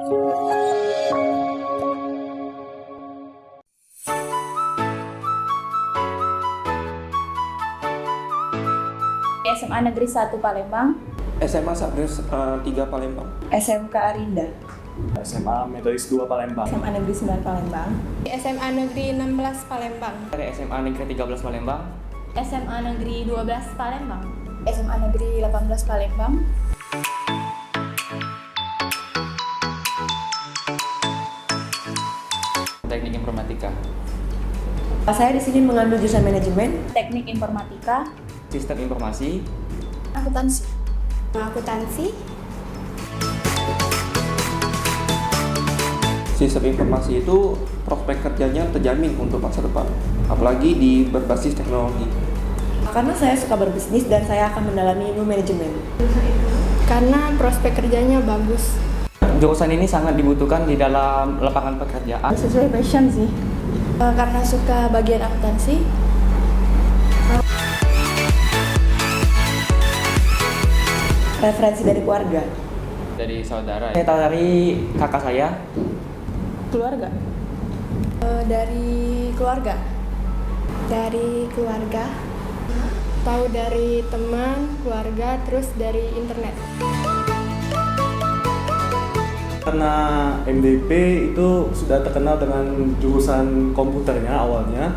SMA Negeri 1 Palembang, SMA Sabres 3 Palembang, SMK Arinda, SMA Metodis 2 Palembang, SMA Negeri 9 Palembang, SMA Negeri 16 Palembang, SMA Negeri 13 Palembang, SMA Negeri 12 Palembang, SMA Negeri 18 Palembang, Teknik Informatika, Saya di sini mengambil jurusan manajemen, Teknik Informatika, Sistem Informasi, Akuntansi. akuntansi, Sistem informasi itu prospek kerjanya terjamin untuk masa depan, apalagi di berbasis teknologi. karena saya suka berbisnis dan saya akan mendalami ilmu manajemen. karena prospek kerjanya bagus. Jurusan ini sangat dibutuhkan di dalam lapangan pekerjaan. Sesuai passion sih. Karena suka bagian akuntansi. Referensi dari keluarga. Dari saudara. Saya tahu dari kakak saya. Keluarga. Dari keluarga. Dari keluarga. Tahu dari teman, keluarga, terus dari internet. karena MDP itu sudah terkenal dengan jurusan komputernya awalnya.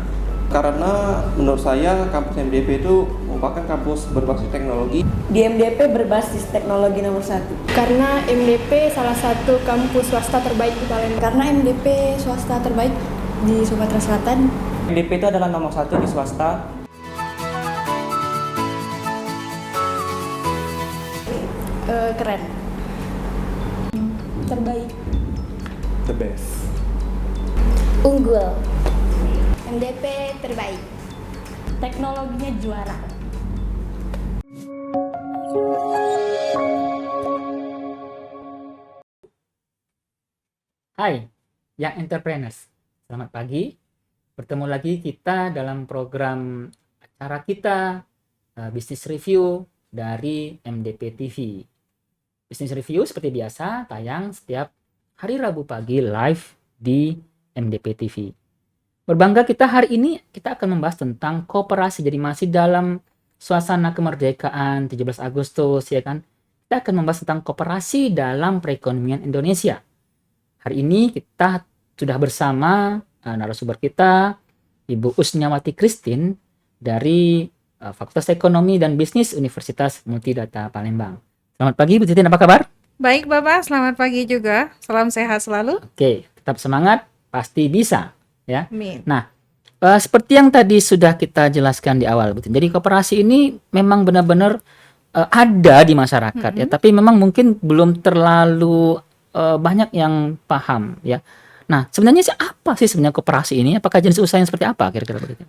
Karena menurut saya kampus MDP itu merupakan kampus berbasis teknologi. Di MDP berbasis teknologi nomor 1. Karena MDP salah satu kampus swasta terbaik di Palembang. Karena MDP swasta terbaik di Sumatera Selatan. MDP itu adalah nomor 1 di swasta. Keren. Terbaik. The best. unggul, MDP terbaik. teknologinya juara. Hai, Young Entrepreneurs. Selamat pagi. Bertemu lagi kita dalam program acara kita Business Review dari MDP TV. Business Review seperti biasa tayang setiap hari Rabu pagi live di MDP TV. Berbangga kita hari ini kita akan membahas tentang kooperasi. Jadi masih dalam suasana kemerdekaan 17 Agustus ya kan. Kita akan membahas tentang kooperasi dalam perekonomian Indonesia. Hari ini kita sudah bersama narasumber kita, Ibu Usnyawati Christine dari Fakultas Ekonomi dan Bisnis Universitas Multidata Palembang. Selamat pagi Bu Titin, apa kabar? Baik Bapak, selamat pagi juga. Salam sehat selalu. Oke, tetap semangat, pasti bisa. Ya. Amin. Nah, seperti yang tadi sudah kita jelaskan di awal Bu Titin. Jadi kooperasi ini memang benar-benar ada di masyarakat ya, tapi memang mungkin belum terlalu banyak yang paham ya. Nah, sebenarnya apa sih sebenarnya koperasi ini? Apakah jenis usaha yang seperti apa kira-kira begitu?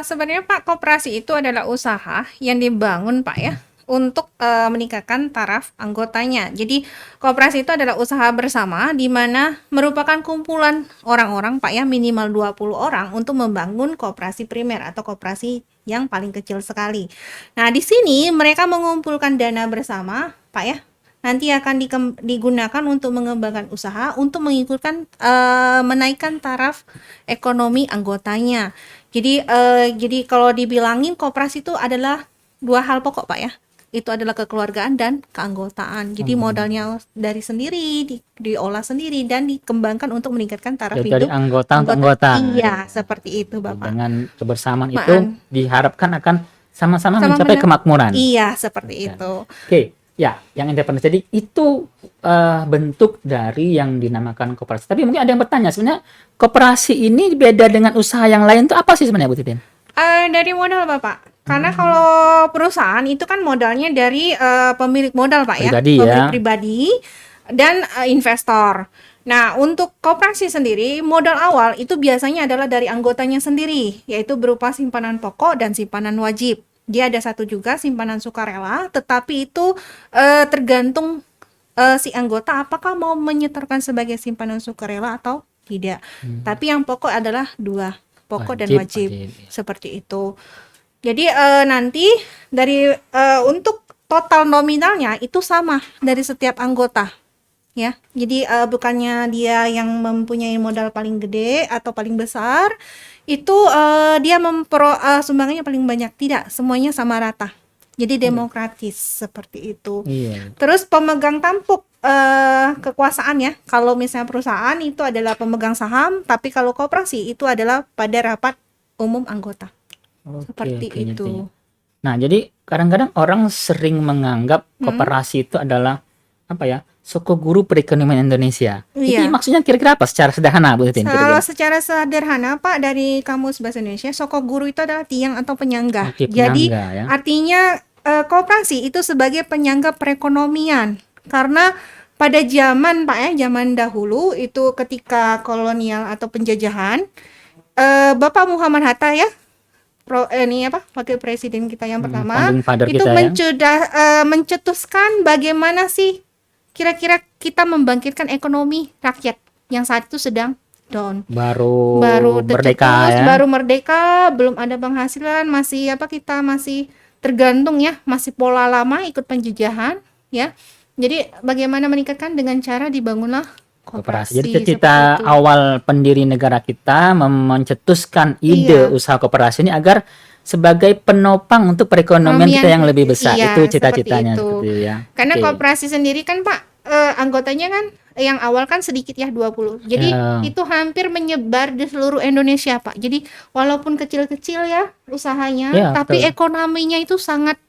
Sebenarnya Pak, koperasi itu adalah usaha yang dibangun Pak ya untuk meningkatkan taraf anggotanya. Jadi koperasi itu adalah usaha bersama di mana merupakan kumpulan orang-orang Pak ya, minimal 20 orang untuk membangun koperasi primer atau koperasi yang paling kecil sekali. Nah, di sini mereka mengumpulkan dana bersama Pak ya. Nanti akan digunakan untuk mengembangkan usaha, untuk menaikkan taraf ekonomi anggotanya. Jadi kalau dibilangin koperasi itu adalah dua hal pokok Pak ya. Itu adalah kekeluargaan dan keanggotaan. Jadi modalnya dari sendiri, diolah sendiri dan dikembangkan untuk meningkatkan taraf Jadi hidup dari anggota untuk anggota. Iya, seperti itu Bapak. Dengan kebersamaan itu diharapkan akan sama-sama mencapai kemakmuran. Iya, seperti itu. Oke. Ya, yang independen. Jadi itu bentuk dari yang dinamakan koperasi. Tapi mungkin ada yang bertanya, sebenarnya koperasi ini beda dengan usaha yang lain itu apa sih sebenarnya Bu Titin? Dari modal Bapak. Karena kalau perusahaan itu kan modalnya dari pemilik modal Pak Pribadi, ya. Pemilik ya. pribadi dan investor. Nah, untuk koperasi sendiri, modal awal itu biasanya adalah dari anggotanya sendiri, yaitu berupa simpanan pokok dan simpanan wajib. Dia ada satu juga simpanan sukarela, tetapi itu tergantung si anggota apakah mau menyetorkan sebagai simpanan sukarela atau tidak. Tapi yang pokok adalah dua, pokok dan wajib. Seperti itu. Jadi nanti dari untuk total nominalnya itu sama dari setiap anggota. ya. Jadi bukannya dia yang mempunyai modal paling gede atau paling besar, itu dia sumbangannya paling banyak. Tidak, semuanya sama rata. Jadi demokratis seperti itu. Iya. Terus pemegang tampuk kekuasaan ya. Kalau misalnya perusahaan itu adalah pemegang saham, tapi kalau koperasi itu adalah pada rapat umum anggota. Seperti oke, itu. ngerti. Nah, jadi kadang-kadang orang sering menganggap koperasi itu adalah apa ya? Sokoguru perekonomian Indonesia. Iya. Ini maksudnya kira-kira apa secara sederhana, Bu Titin? Kalau Kira-kira? secara sederhana Pak, dari Kamus Bahasa Indonesia, sokoguru itu adalah tiang atau penyangga. Oke, Jadi penyangga, ya. artinya koperasi itu sebagai penyangga perekonomian. Karena pada zaman Pak ya, zaman dahulu itu ketika kolonial atau penjajahan, Bapak Muhammad Hatta ya, wakil presiden kita yang pertama, founding father itu kita ya. mencetuskan bagaimana sih kira-kira kita membangkitkan ekonomi rakyat yang saat itu sedang down. Baru tercetus, merdeka ya. baru merdeka, belum ada penghasilan, kita masih tergantung ya, masih pola lama ikut penjajahan ya. Jadi bagaimana meningkatkan dengan cara dibangunlah koperasi. Jadi cita awal pendiri negara kita mencetuskan ide usaha koperasi ini agar sebagai penopang untuk perekonomian kita yang lebih besar. Iya, itu cita-citanya seperti itu. seperti itu ya. Karena Oke. koperasi sendiri kan Pak, anggotanya kan yang awal kan sedikit ya, 20. Jadi Ya. itu hampir menyebar di seluruh Indonesia Pak. Jadi walaupun kecil-kecil ya usahanya, Ya, tapi betul. ekonominya itu sangat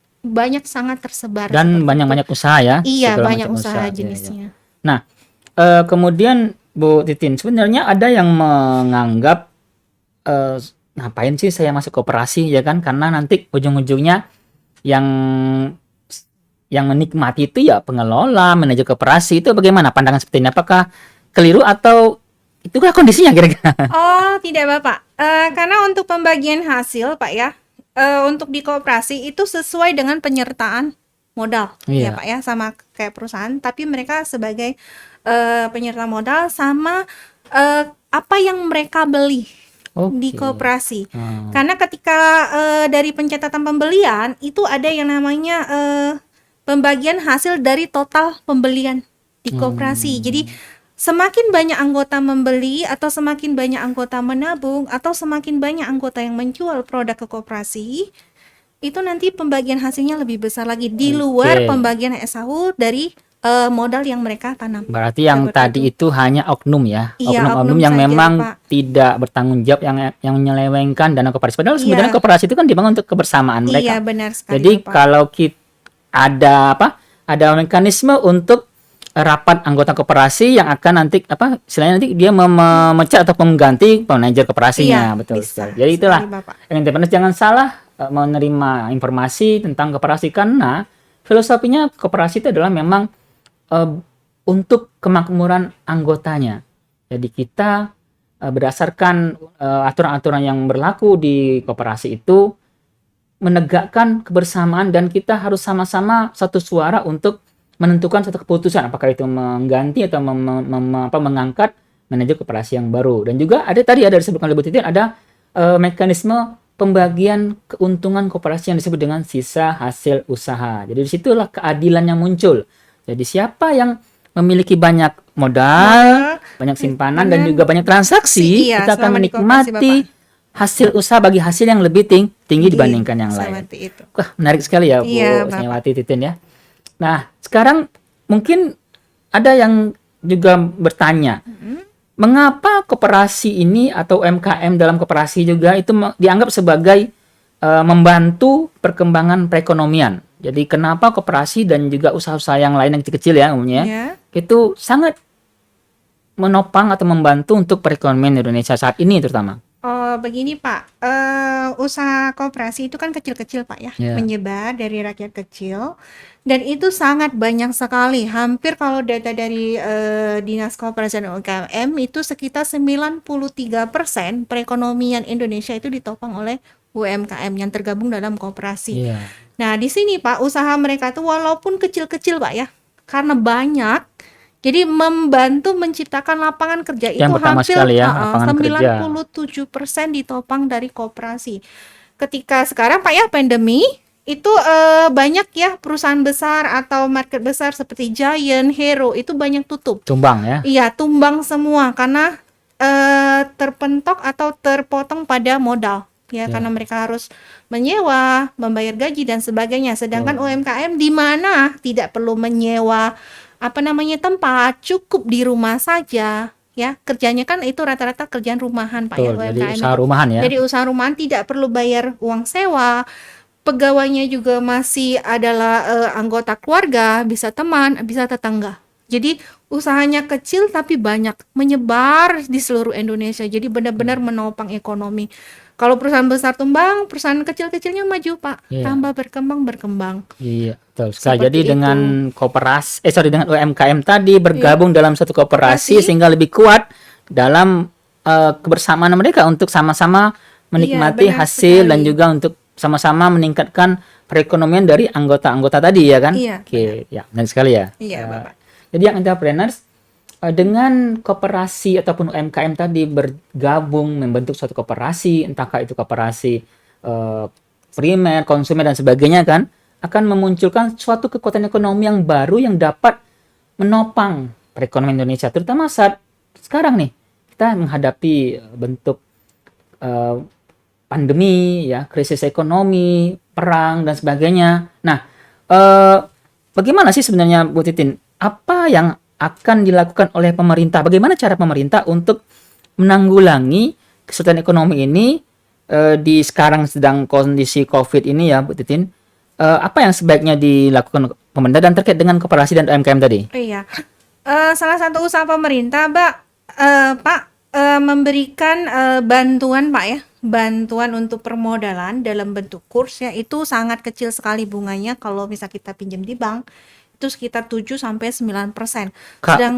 tersebar. Dan seperti banyak-banyak itu. usaha ya. Iya, segala banyak macam usaha Iya, iya. jenisnya. Nah, kemudian Bu Titin, sebenarnya ada yang menganggap ngapain sih saya masuk koperasi ya kan? Karena nanti ujung-ujungnya yang menikmati itu ya pengelola, manajer koperasi. Itu bagaimana pandangan seperti ini? Apakah keliru atau itulah kondisinya kira-kira? Oh, tidak Bapak. Karena untuk pembagian hasil Pak ya, untuk di koperasi itu sesuai dengan penyertaan modal ya Iya. Pak ya, sama kayak perusahaan, tapi mereka sebagai penyerta modal sama apa yang mereka beli di Oke. koperasi. Hmm. Karena ketika dari pencatatan pembelian itu ada yang namanya pembagian hasil dari total pembelian di koperasi. Jadi semakin banyak anggota membeli atau semakin banyak anggota menabung atau semakin banyak anggota yang menjual produk ke koperasi, itu nanti pembagian hasilnya lebih besar lagi di luar Oke. pembagian SAU dari modal yang mereka tanam. Berarti yang Seperti tadi itu hanya oknum ya, Iya, oknum-oknum oknum yang saja, memang Pak. tidak bertanggung jawab, yang menyelewengkan dana koperasi. Padahal Iya. sebenarnya koperasi itu kan dibangun untuk kebersamaan mereka. Iya, benar sekali. Jadi Bapak. kalau kita ada mekanisme untuk rapat anggota koperasi yang akan nanti istilahnya nanti dia memecat atau mengganti manajer koperasinya, Iya, betul bisa sekali. Jadi itulah sekali, Bapak. yang independen, jangan salah menerima informasi tentang koperasi, karena filosofinya koperasi itu adalah memang untuk kemakmuran anggotanya. Jadi kita berdasarkan aturan-aturan yang berlaku di koperasi itu menegakkan kebersamaan, dan kita harus sama-sama satu suara untuk menentukan satu keputusan, apakah itu mengganti atau mengangkat manajer koperasi yang baru. Dan juga ada disebutkan oleh Bu Titin, ada mekanisme pembagian keuntungan koperasi yang disebut dengan sisa hasil usaha. Jadi disitulah keadilan yang muncul. Jadi siapa yang memiliki banyak modal, banyak simpanan, dan juga banyak transaksi, Iya, kita akan selama di koperasi, menikmati hasil usaha bagi hasil yang lebih tinggi dibandingkan yang lain. Seperti itu. Wah, menarik sekali ya Bu Iya, Bapak. Sneawati Titin ya. Nah, sekarang mungkin ada yang juga bertanya, mengapa koperasi ini atau UMKM dalam koperasi juga itu dianggap sebagai membantu perkembangan perekonomian. Jadi kenapa koperasi dan juga usaha-usaha yang lain yang kecil-kecil ya umumnya Ya. itu sangat menopang atau membantu untuk perekonomian Indonesia saat ini terutama. Oh, begini Pak, usaha koperasi itu kan kecil-kecil Pak ya, Ya. menyebar dari rakyat kecil, dan itu sangat banyak sekali. Hampir kalau data dari Dinas Koperasi dan UMKM itu sekitar 93% perekonomian Indonesia itu ditopang oleh UMKM yang tergabung dalam koperasi. Iya. Nah, di sini Pak, usaha mereka tuh walaupun kecil-kecil Pak ya, karena banyak, jadi membantu menciptakan lapangan kerja itu Yang pertama hampir sekali ya, lapangan kerja. 97% ditopang dari koperasi. Ketika sekarang Pak ya pandemi, itu banyak ya perusahaan besar atau market besar seperti Giant, Hero itu banyak tutup. Tumbang ya. Iya, tumbang semua karena terpentok atau terpotong pada modal ya, karena mereka harus menyewa, membayar gaji dan sebagainya. Sedangkan UMKM di mana tidak perlu menyewa tempat, cukup di rumah saja ya. Kerjanya kan itu rata-rata kerjaan rumahan Pak ya, Betul, jadi UMKM. usaha rumahan ya. Jadi usaha rumahan tidak perlu bayar uang sewa. Pegawainya juga masih adalah anggota keluarga, bisa teman, bisa tetangga. Jadi usahanya kecil tapi banyak, menyebar di seluruh Indonesia. Jadi benar-benar menopang ekonomi. Kalau perusahaan besar tumbang, perusahaan kecil-kecilnya maju, Pak. Iya. Tambah berkembang. Iya, betul sekali. Seperti Jadi itu. dengan dengan UMKM tadi bergabung dalam satu koperasi sehingga lebih kuat dalam kebersamaan mereka untuk sama-sama menikmati benar hasil sekali. dan juga untuk sama-sama meningkatkan perekonomian dari anggota-anggota tadi ya kan? Iya. Oke, ya, benar sekali ya. Iya, Bapak. Jadi yang entrepreneurs dengan koperasi ataupun UMKM tadi bergabung membentuk suatu koperasi, entahkah itu koperasi primer, konsumer dan sebagainya kan, akan memunculkan suatu kekuatan ekonomi yang baru yang dapat menopang perekonomian Indonesia, terutama saat sekarang nih kita menghadapi bentuk pandemi ya, krisis ekonomi, perang dan sebagainya. Nah, bagaimana sih sebenarnya Bu Titin? Apa yang akan dilakukan oleh pemerintah? Bagaimana cara pemerintah untuk menanggulangi kesulitan ekonomi ini di sekarang sedang kondisi COVID ini ya Bu Titin? Apa yang sebaiknya dilakukan pemerintah dan terkait dengan koperasi dan UMKM tadi? Iya. Salah satu usaha pemerintah, Pak, memberikan bantuan, Pak ya. Bantuan untuk permodalan dalam bentuk kurs ya, itu sangat kecil sekali bunganya kalau bisa kita pinjam di bank. Itu sekitar 7-9%.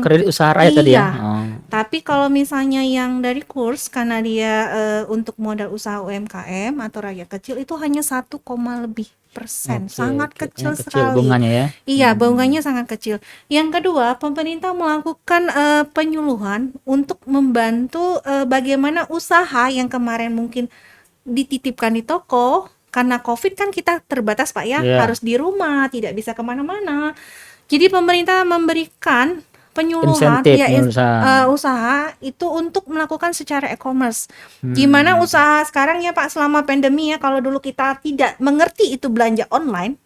Kredit usaha rakyat tadi ya? Iya. Tapi kalau misalnya yang dari kurs, karena dia untuk modal usaha UMKM atau rakyat kecil itu hanya 1, lebih persen. Sangat kecil Yang sekali. bunganya ya. Iya, bunganya sangat kecil. Yang kedua, pemerintah melakukan penyuluhan untuk membantu bagaimana usaha yang kemarin mungkin dititipkan di toko. Karena COVID kan kita terbatas Pak ya, harus di rumah, tidak bisa kemana-mana. Jadi pemerintah memberikan penyuluhan Insentif ya, usaha. usaha itu untuk melakukan secara e-commerce. Gimana usaha sekarang ya Pak selama pandemi ya, kalau dulu kita tidak mengerti itu belanja online,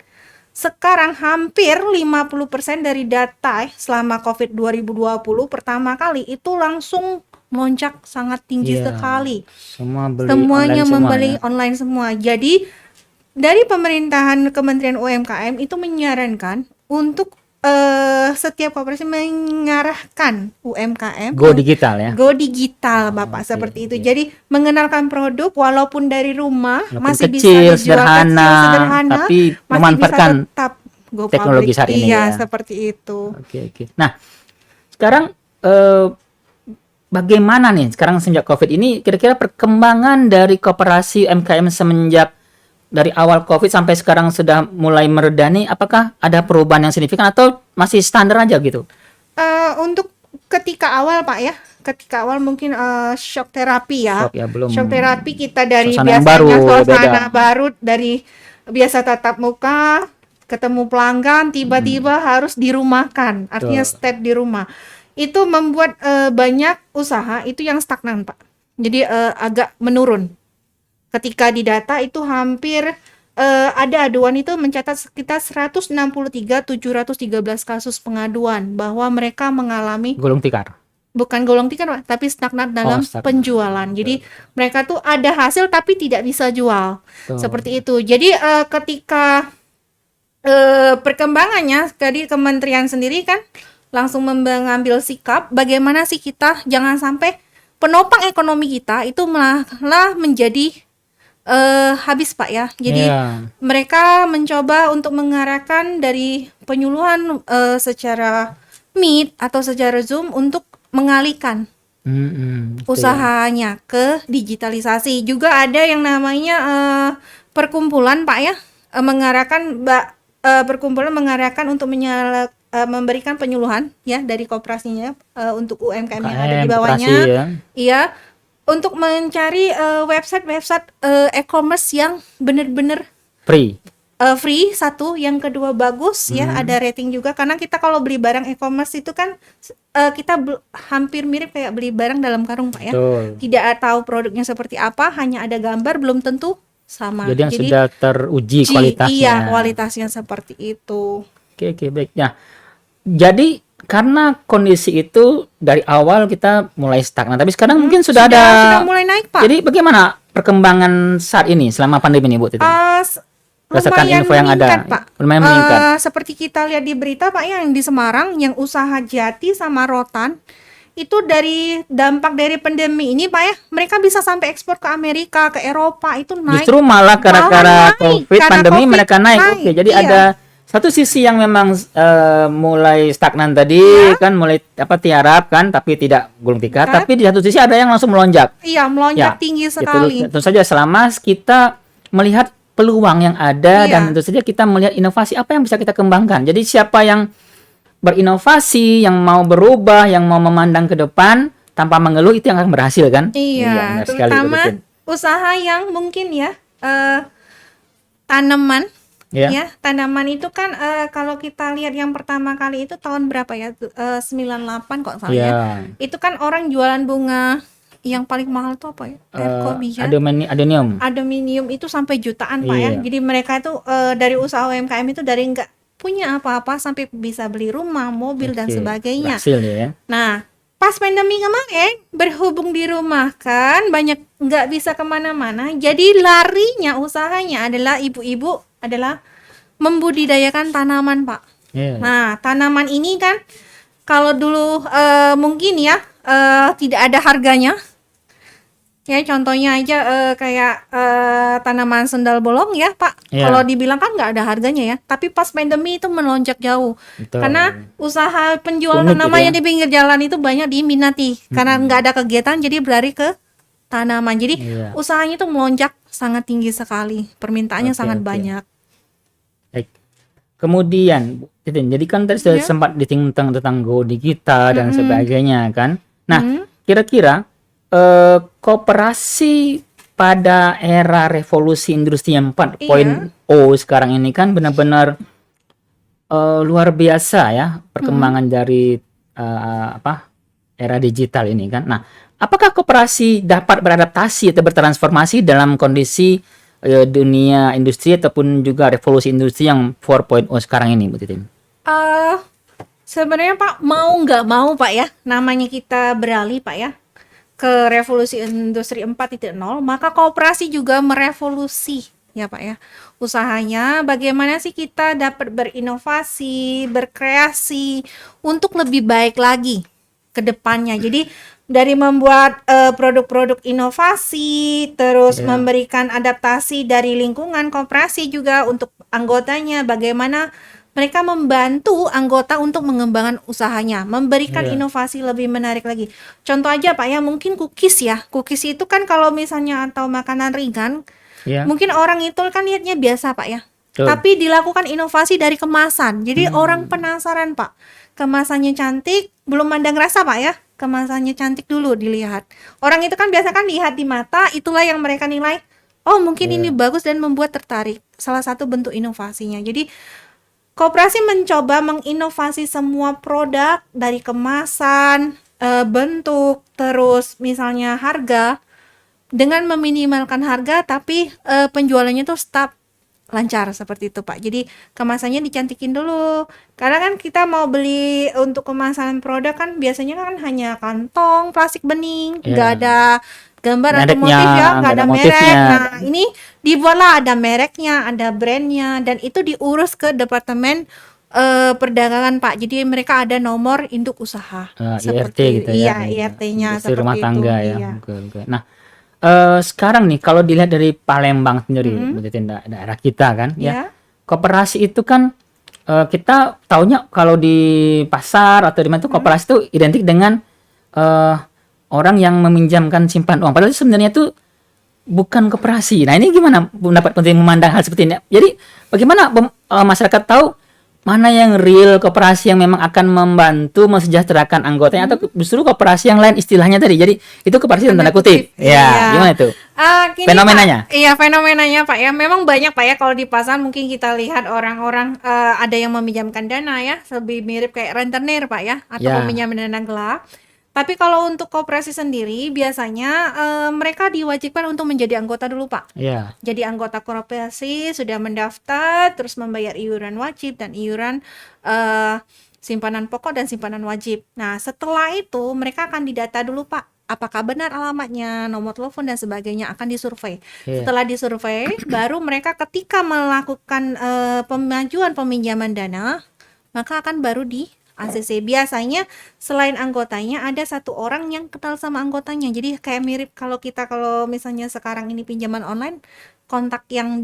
sekarang hampir 50% dari data selama COVID 2020 pertama kali itu langsung melonjak sangat tinggi sekali. Semuanya membeli online semua. Jadi dari pemerintahan Kementerian UMKM itu menyarankan untuk setiap koperasi mengarahkan UMKM Go digital ya. Go digital Bapak, seperti itu. Jadi mengenalkan produk walaupun dari rumah Walaupun masih kecil, bisa dijual sederhana, tapi tapi memanfaatkan bisa tetap go teknologi public. saat ini Iya, ya. seperti itu. Oke. Nah, sekarang bagaimana nih sekarang sejak COVID ini kira-kira perkembangan dari koperasi UMKM semenjak dari awal COVID sampai sekarang sudah mulai mereda nih, apakah ada perubahan yang signifikan atau masih standar aja gitu? Untuk ketika awal Pak ya, ketika awal mungkin shock terapi ya. Shock ya, belum. Shock terapi kita dari Suasana yang biasanya baru, suasana beda. baru, dari biasa tatap muka, ketemu pelanggan, tiba-tiba harus dirumahkan. Artinya stay di rumah. Itu membuat banyak usaha itu yang stagnan Pak. Jadi agak menurun. Ketika di data itu hampir ada aduan itu mencatat sekitar 163.713 kasus pengaduan bahwa mereka mengalami Gulung tikar. bukan golong tikar Pak, tapi stagnan dalam stagnan. penjualan. Jadi mereka tuh ada hasil tapi tidak bisa jual. Seperti itu. Jadi ketika perkembangannya tadi kementerian sendiri kan langsung mengambil sikap bagaimana sih kita jangan sampai penopang ekonomi kita itu malah menjadi habis Pak ya. Jadi mereka mencoba untuk mengarahkan dari penyuluhan secara Meet atau secara Zoom untuk mengalihkan usahanya ke digitalisasi. Juga ada yang namanya perkumpulan Pak ya, perkumpulan mengarahkan untuk memberikan penyuluhan ya dari koperasinya untuk UMKM yang ada di bawahnya. Ya. Iya, untuk mencari website e-commerce yang benar-benar Free. free satu, yang kedua bagus ya, ada rating juga, karena kita kalau beli barang e-commerce itu kan kita hampir mirip kayak beli barang dalam karung Pak ya. Betul. Tidak tahu produknya seperti apa, hanya ada gambar, belum tentu sama. Jadi yang sudah teruji kualitasnya. Iya, kualitasnya seperti itu. Oke, baik. Nah, jadi karena kondisi itu dari awal kita mulai stagnan, tapi sekarang mungkin sudah mulai naik Pak. Jadi bagaimana perkembangan saat ini selama pandemi ini, Bu Titin? Berdasarkan Lumayan info yang meningkat, ada, Pak. lumayan meningkat. Seperti kita lihat di berita Pak, yang di Semarang, yang usaha jati sama rotan, itu dari dampak dari pandemi ini Pak ya, mereka bisa sampai ekspor ke Amerika, ke Eropa, itu naik. Justru malah gara-gara naik, COVID, karena pandemi COVID mereka naik. Oke, jadi iya. ada satu sisi yang memang mulai stagnan tadi, kan mulai tiarap kan, tapi tidak gulung tikar. Tapi di satu sisi ada yang langsung melonjak. Iya, melonjak tinggi sekali. Tentu saja selama kita melihat peluang yang ada dan tentu saja kita melihat inovasi apa yang bisa kita kembangkan. Jadi siapa yang berinovasi, yang mau berubah, yang mau memandang ke depan tanpa mengeluh, itu yang akan berhasil kan? Iya, benar sekali, terutama betul. usaha yang mungkin ya tanaman. Ya, tanaman itu kan kalau kita lihat yang pertama kali itu tahun berapa ya? 98 kok salah ya. Itu kan orang jualan bunga yang paling mahal tuh apa ya? Erkobia. Adenium itu sampai jutaan Pak ya. Jadi mereka itu dari usaha UMKM itu dari nggak punya apa-apa sampai bisa beli rumah, mobil dan sebagainya. Berhasil ya. Nah, pas pandemi kemarin berhubung di rumah kan banyak nggak bisa kemana-mana, jadi larinya usahanya adalah ibu-ibu adalah membudidayakan tanaman Pak. Nah, tanaman ini kan kalau dulu mungkin ya tidak ada harganya. Ya contohnya aja kayak tanaman sendal bolong ya Pak. Kalau dibilang kan nggak ada harganya ya. Tapi pas pandemi itu melonjak jauh. Betul. Karena usaha penjual tanaman yang di pinggir jalan itu banyak diminati. Karena nggak ada kegiatan jadi berlari ke tanaman. Jadi usahanya itu melonjak sangat tinggi sekali. Permintaannya sangat banyak. Baik. Kemudian, jadi kan tadi sudah sempat ditinggung tentang Go Digital dan sebagainya kan. Nah, kira-kira koperasi pada era revolusi industri 4.0 sekarang ini kan benar-benar luar biasa ya perkembangan dari era digital ini kan. Nah, apakah koperasi dapat beradaptasi atau bertransformasi dalam kondisi dunia industri ataupun juga revolusi industri yang 4.0 sekarang ini, Bu Titin? Sebenarnya Pak, mau nggak mau Pak ya, namanya kita beralih Pak ya ke revolusi industri 4.0, maka koperasi juga merevolusi ya Pak ya. Usahanya bagaimana sih kita dapat berinovasi, berkreasi untuk lebih baik lagi ke depannya. Jadi dari membuat produk-produk inovasi, terus memberikan adaptasi dari lingkungan koperasi juga untuk anggotanya, bagaimana mereka membantu anggota untuk mengembangkan usahanya, memberikan inovasi lebih menarik lagi. Contoh aja Pak ya, mungkin cookies ya. Cookies itu kan kalau misalnya atau makanan ringan, mungkin orang itu kan lihatnya biasa Pak ya. Tapi dilakukan inovasi dari kemasan. Jadi orang penasaran Pak. Kemasannya cantik, belum mandang rasa Pak ya. Kemasannya cantik dulu dilihat. Orang itu kan biasa kan lihat di mata, itulah yang mereka nilai. Oh mungkin ini bagus dan membuat tertarik. Salah satu bentuk inovasinya. Jadi koperasi mencoba menginovasi semua produk dari kemasan, bentuk, terus misalnya harga, dengan meminimalkan harga tapi penjualannya tuh tetap lancar seperti itu Pak. Jadi kemasannya dicantikin dulu. Karena kan kita mau beli untuk kemasan produk kan biasanya kan hanya kantong plastik bening, nggak ada gambar atau motif ya, nggak ada merek. Nah ini dibuatlah ada mereknya, ada brandnya, dan itu diurus ke departemen perdagangan Pak. Jadi mereka ada nomor induk usaha IRT gitu ya. Iya, IRT-nya seperti rumah tangga itu. ya. Iya. Oke. Nah, sekarang nih kalau dilihat dari Palembang sendiri, daerah kita kan, ya koperasi itu kan kita taunya kalau di pasar atau di mana itu koperasi itu identik dengan orang yang meminjamkan simpan uang. Padahal sebenarnya itu bukan koperasi. Nah ini gimana pendapat penting memandang hal seperti ini? Jadi bagaimana masyarakat tahu mana yang real koperasi yang memang akan membantu mensejahterakan anggotanya atau justru koperasi yang lain istilahnya tadi. Jadi itu koperasi dalam tanda kutip. Iya. Ya, gimana itu? Gini, Fenomenanya? Pak. Iya, fenomenanya Pak ya. Memang banyak Pak ya kalau di pasar mungkin kita lihat orang-orang ada yang meminjamkan dana ya, lebih mirip kayak rentenir Pak ya, atau Ya. peminjaman dana gelap. Tapi kalau untuk koperasi sendiri biasanya mereka diwajibkan untuk menjadi anggota dulu Pak. Iya. Jadi anggota koperasi sudah mendaftar, terus membayar iuran wajib dan iuran simpanan pokok dan simpanan wajib. Nah, setelah itu mereka akan didata dulu Pak. Apakah benar alamatnya, nomor telepon dan sebagainya akan disurvei. Iya. Setelah disurvei, baru mereka ketika melakukan pemajuan peminjaman dana, maka akan baru di ACC. Biasanya selain anggotanya ada satu orang yang kenal sama anggotanya. Jadi kayak mirip kalau misalnya sekarang ini pinjaman online, kontak yang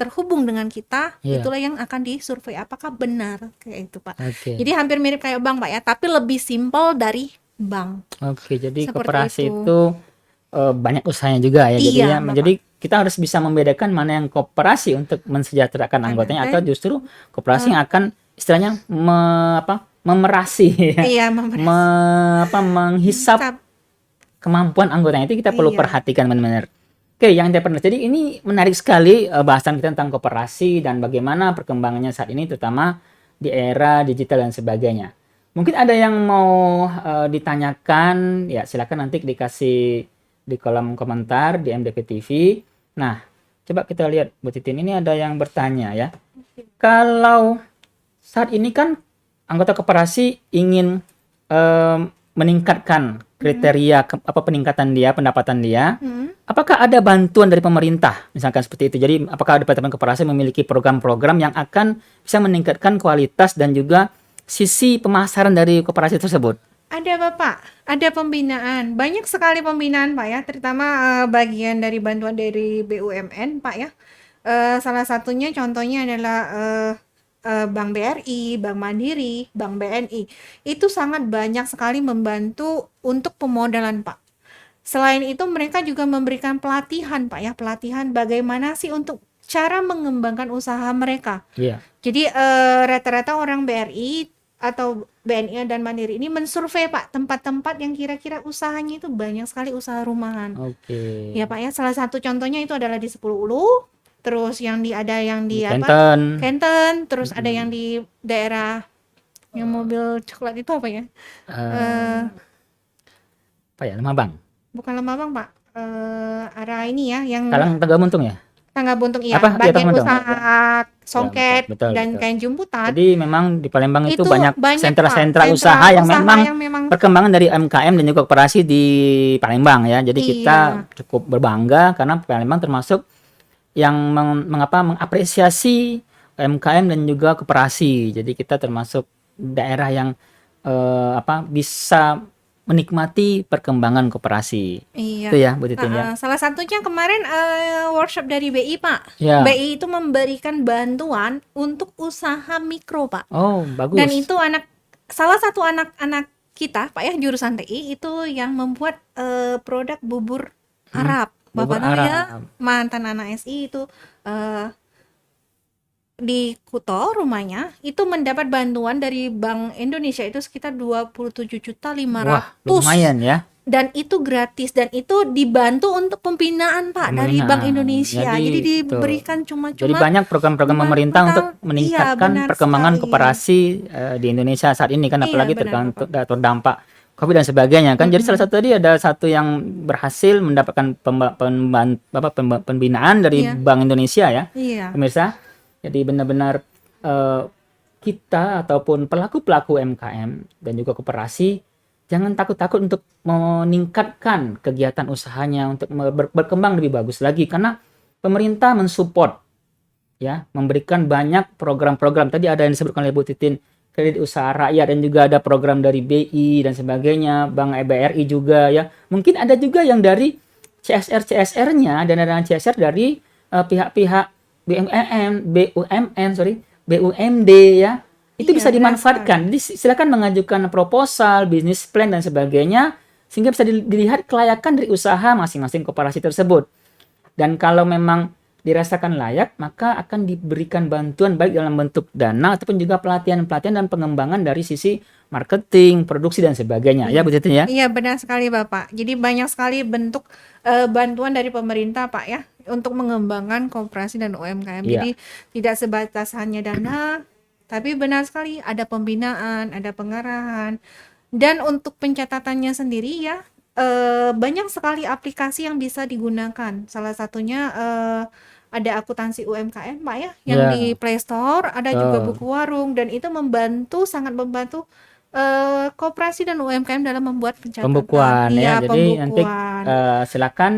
terhubung dengan kita, Iya. itulah yang akan disurvei apakah benar kayak itu Pak. Oke. Jadi hampir mirip kayak bank Pak ya, tapi lebih simpel dari bank. Oke, jadi Seperti koperasi itu. itu banyak usahanya juga ya. Jadi Iya, ya, Bapak. jadi kita harus bisa membedakan mana yang koperasi untuk mensejahterakan anggotanya atau justru koperasi yang akan istilahnya memerasi ya. Iya, Menghisap Sab- kemampuan anggotanya itu kita perlu Iya. perhatikan benar-benar. Oke, yang entrepreneur. Jadi ini menarik sekali bahasan kita tentang koperasi dan bagaimana perkembangannya saat ini terutama di era digital dan sebagainya. Mungkin ada yang mau ditanyakan, ya silakan nanti dikasih di kolom komentar di MDP TV. Nah, coba kita lihat Bu Titin, ini ada yang bertanya ya. Kalau saat ini kan anggota koperasi ingin meningkatkan kriteria peningkatan dia, pendapatan dia. Apakah ada bantuan dari pemerintah misalkan seperti itu? Jadi apakah Departemen Koperasi memiliki program-program yang akan bisa meningkatkan kualitas dan juga sisi pemasaran dari koperasi tersebut? Ada Bapak, ada pembinaan. Banyak sekali pembinaan Pak ya, terutama bagian dari bantuan dari BUMN Pak ya. Salah satunya contohnya adalah Bank BRI, Bank Mandiri, Bank BNI. Itu sangat banyak sekali membantu untuk pemodalan Pak. Selain itu mereka juga memberikan pelatihan Pak ya, pelatihan bagaimana sih untuk cara mengembangkan usaha mereka. Iya. Jadi rata-rata orang BRI atau BNI dan Mandiri ini mensurvei Pak tempat-tempat yang kira-kira usahanya itu banyak sekali usaha rumahan. Oke. Ya Pak ya, salah satu contohnya itu adalah di 10 Ulu, terus ada yang di Kenten. Kenten, terus ada yang di daerah yang mobil coklat itu apa ya? Apa ya, Lemabang? Bukan Lembang Pak. Arah ini ya yang Talang Tegamuntung ya? Tangga Buntung iya, Apa? Iya, bagian Tangga Buntung. usaha songket Ya, betul, dan betul. kain jumputan. Jadi memang di Palembang itu banyak Pak, sentra-sentra sentra usaha yang memang memang perkembangan dari UMKM dan juga koperasi di Palembang ya. Jadi Iya. kita cukup berbangga karena Palembang termasuk yang mengapresiasi UMKM dan juga koperasi. Jadi kita termasuk daerah yang bisa menikmati perkembangan koperasi. Iya. Itu ya Bu Titin ya. Salah satunya kemarin workshop dari BI Pak. Ya. BI itu memberikan bantuan untuk usaha mikro Pak. Oh, bagus. Dan itu salah satu anak-anak kita Pak ya jurusan TI itu yang membuat produk bubur Arab. Bapak bubur tahu ya, Arab. mantan anak SI itu di Kuto rumahnya itu mendapat bantuan dari Bank Indonesia itu sekitar 27.500.000. Wah, lumayan ya. Dan itu gratis dan itu dibantu untuk pembinaan Pak dari Pembinaan. Bank Indonesia. Jadi, Jadi betul. diberikan cuma-cuma. Jadi banyak program-program pemerintah Iya, untuk meningkatkan benar perkembangan sekali. koperasi di Indonesia saat ini kan, Iya, apalagi benar, terdampak COVID dan sebagainya kan. Jadi salah satu tadi ada satu yang berhasil mendapatkan pembinaan dari Iya. Bank Indonesia ya, Iya. pemirsa. Jadi benar-benar kita ataupun pelaku-pelaku UMKM dan juga koperasi jangan takut-takut untuk meningkatkan kegiatan usahanya untuk berkembang lebih bagus lagi karena pemerintah mensupport ya, memberikan banyak program-program. Tadi ada yang disebutkan oleh Bu Titin, kredit usaha rakyat dan juga ada program dari BI dan sebagainya, Bank BRI juga ya. Mungkin ada juga yang dari CSR-nya dan dana CSR dari pihak-pihak BUMD ya. Itu Iya, bisa dimanfaatkan. Jadi silakan mengajukan proposal, bisnis plan dan sebagainya sehingga bisa dilihat kelayakan dari usaha masing-masing koperasi tersebut. Dan kalau memang dirasakan layak, maka akan diberikan bantuan baik dalam bentuk dana ataupun juga pelatihan-pelatihan dan pengembangan dari sisi marketing, produksi dan sebagainya. Ya, Bu Titin ya. Iya, benar sekali Bapak. Jadi banyak sekali bentuk bantuan dari pemerintah Pak ya untuk mengembangkan koperasi dan UMKM. Iya. Jadi tidak sebatas hanya dana, tapi benar sekali ada pembinaan, ada pengarahan. Dan untuk pencatatannya sendiri ya banyak sekali aplikasi yang bisa digunakan. Salah satunya ada akuntansi UMKM Pak ya yang Ya. di Play Store, ada juga Oh. buku warung, dan itu sangat membantu koperasi dan UMKM dalam membuat pencatatan. Pembukuan Iya, ya. Jadi nanti pembukuan. silakan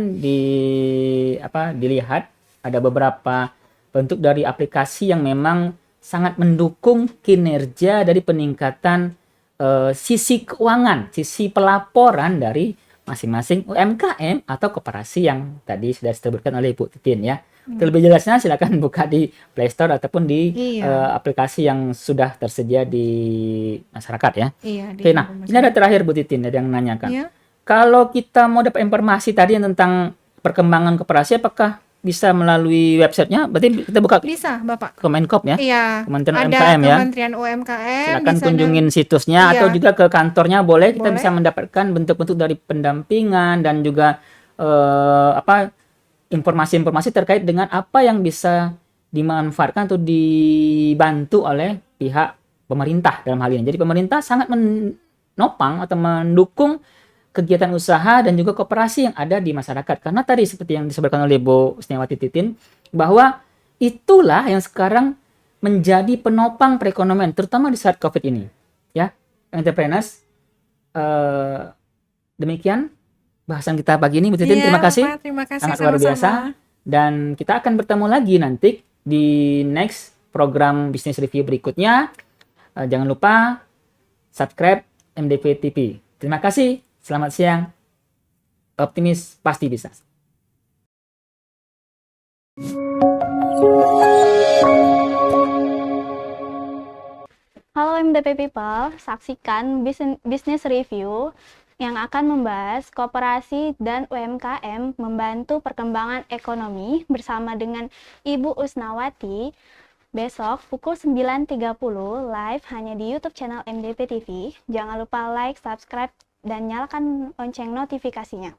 dilihat ada beberapa bentuk dari aplikasi yang memang sangat mendukung kinerja dari peningkatan sisi keuangan, sisi pelaporan dari masing-masing UMKM atau koperasi yang tadi sudah disebutkan oleh Ibu Titin ya. Untuk lebih jelasnya silakan buka di Play Store ataupun di Iya. aplikasi yang sudah tersedia di masyarakat ya. Iya, di Oke, nah handphone ini ada terakhir Bu Titin ada yang menanyakan. Iya. Kalau kita mau dapat informasi tadi tentang perkembangan koperasi, apakah bisa melalui websitenya? Berarti kita buka Bisa, Bapak. Kemenkop ya? Iya. Kementerian Ada UMKM ya? Kementerian UMKM Silakan di sana. kunjungin situsnya Iya. atau juga ke kantornya boleh. Kita Boleh. bisa mendapatkan bentuk-bentuk dari pendampingan dan juga informasi-informasi terkait dengan apa yang bisa dimanfaatkan atau dibantu oleh pihak pemerintah dalam hal ini. Jadi pemerintah sangat menopang atau mendukung kegiatan usaha dan juga koperasi yang ada di masyarakat. Karena tadi seperti yang disebutkan oleh Bu Sneawati Titin, bahwa itulah yang sekarang menjadi penopang perekonomian, terutama di saat COVID ini. Ya, entrepreneurs, demikian bahasan kita pagi ini, Bu Titin. Iya, Terima kasih. Bapak, terima kasih Sangat luar sama-sama. biasa. Dan kita akan bertemu lagi nanti di next program bisnis review berikutnya. Jangan lupa subscribe MDP TV. Terima kasih. Selamat siang. Optimis pasti bisa. Halo MDP People, saksikan Business Review yang akan membahas koperasi dan UMKM membantu perkembangan ekonomi bersama dengan Ibu Usnawati besok pukul 9.30 live hanya di YouTube channel MDP TV. Jangan lupa like, subscribe, dan nyalakan lonceng notifikasinya.